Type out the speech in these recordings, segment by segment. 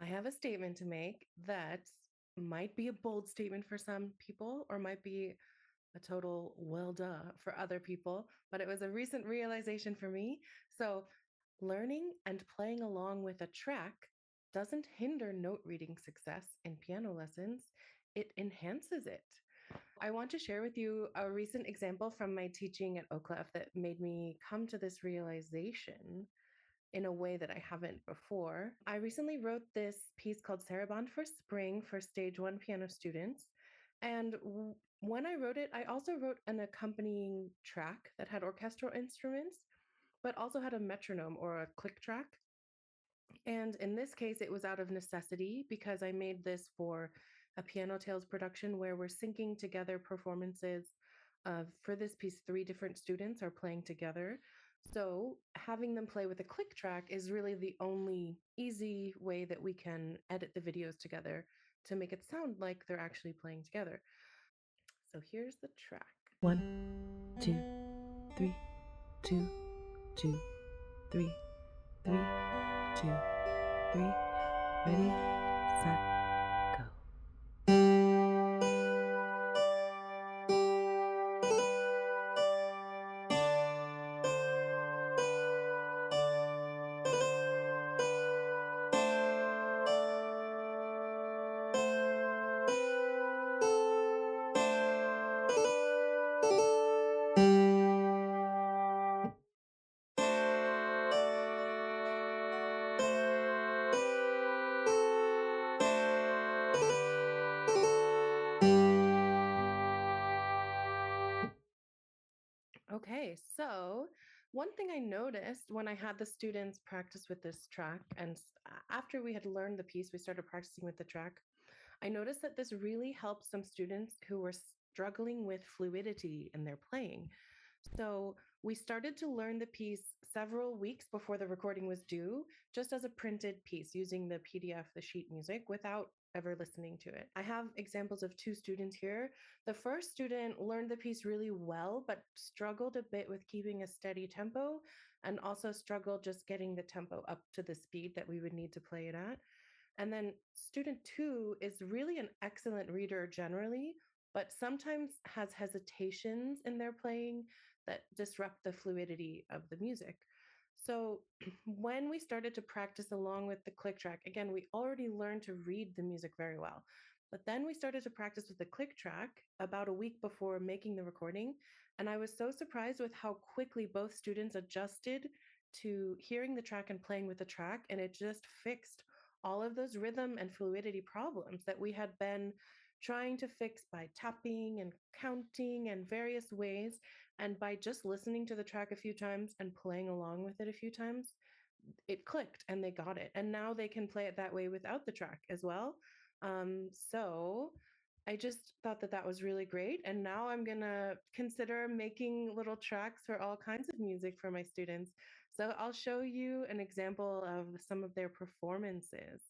I have a statement to make that might be a bold statement for some people or might be a total well duh for other people, but it was a recent realization for me. So, learning and playing along with a track doesn't hinder note reading success in piano lessons, it enhances it. I want to share with you a recent example from my teaching at Oclef that made me come to this realization in a way that I haven't before. I recently wrote this piece called Sarabande for Spring for stage one piano students. And when I wrote it, I also wrote an accompanying track that had orchestral instruments, but also had a metronome or a click track. And in this case, it was out of necessity because I made this for a Piano Tales production where we're syncing together performances of, for this piece, three different students are playing together. So having them play with a click track is really the only easy way that we can edit the videos together to make it sound like they're actually playing together. So here's the track. 1, 2, 3, 2, 2, 3, 3, 2, 3. Ready, set, go. Okay, so one thing I noticed when I had the students practice with this track, and after we had learned the piece, we started practicing with the track. I noticed that this really helped some students who were struggling with fluidity in their playing. So we started to learn the piece several weeks before the recording was due, just as a printed piece using the PDF, the sheet music, without ever listening to it. I have examples of two students here. The first student learned the piece really well, but struggled a bit with keeping a steady tempo and also struggled just getting the tempo up to the speed that we would need to play it at. And then student two is really an excellent reader generally, but sometimes has hesitations in their playing that disrupt the fluidity of the music. So when we started to practice along with the click track, again, we already learned to read the music very well. But then we started to practice with the click track about a week before making the recording. And I was so surprised with how quickly both students adjusted to hearing the track and playing with the track. And it just fixed all of those rhythm and fluidity problems that we had been trying to fix by tapping and counting and various ways. And by just listening to the track a few times and playing along with it a few times, it clicked and they got it. And now they can play it that way without the track as well. So I just thought that that was really great. And now I'm going to consider making little tracks for all kinds of music for my students. So I'll show you an example of some of their performances.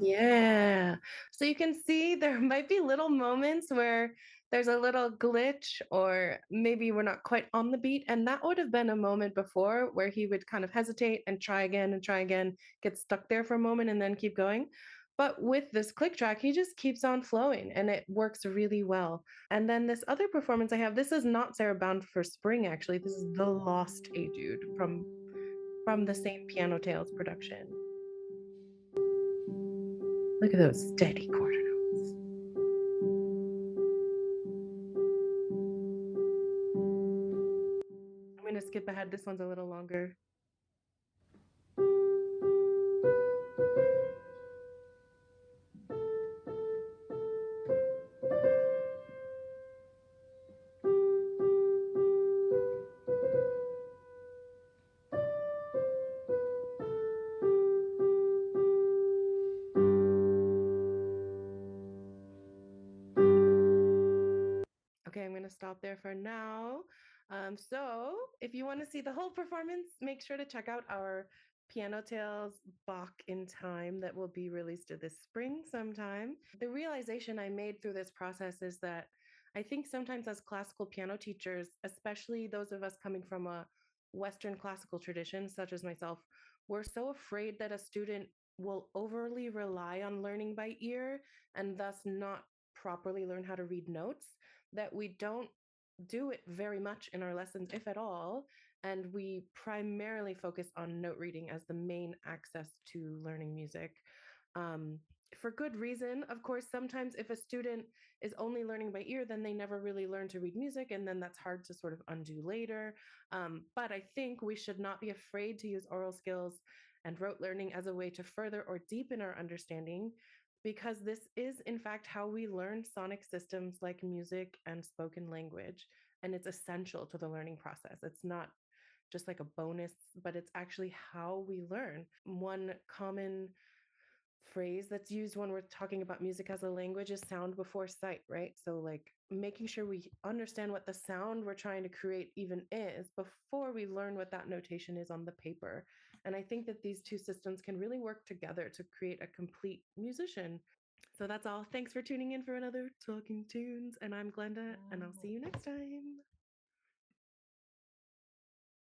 Yeah. So you can see there might be little moments where there's a little glitch, or maybe we're not quite on the beat. And that would have been a moment before where he would kind of hesitate and try again, get stuck there for a moment and then keep going. But with this click track, he just keeps on flowing and it works really well. And then this other performance I have, this is not Sarah Bound for Spring, actually. This is The Lost Etude from the same Piano Tales production. Look at those steady quarter notes. I'm going to skip ahead. This one's a little longer. out there for now. So if you want to see the whole performance, make sure to check out our Piano Tales Bach in Time that will be released this spring sometime. The realization I made through this process is that I think sometimes as classical piano teachers, especially those of us coming from a Western classical tradition, such as myself, we're so afraid that a student will overly rely on learning by ear and thus not properly learn how to read notes that we don't do it very much in our lessons, if at all. And we primarily focus on note reading as the main access to learning music. Um, for good reason. Of course, sometimes if a student is only learning by ear, then they never really learn to read music, and then that's hard to sort of undo later. But I think we should not be afraid to use oral skills and rote learning as a way to further or deepen our understanding, because this is, in fact, how we learn sonic systems like music and spoken language. And it's essential to the learning process. It's not just like a bonus, but it's actually how we learn. One common phrase that's used when we're talking about music as a language is sound before sight, right? So, like, making sure we understand what the sound we're trying to create even is before we learn what that notation is on the paper. And I think that these two systems can really work together to create a complete musician. So that's all. Thanks for tuning in for another Talking Tunes. And I'm Glenda, and I'll see Wow. you next time.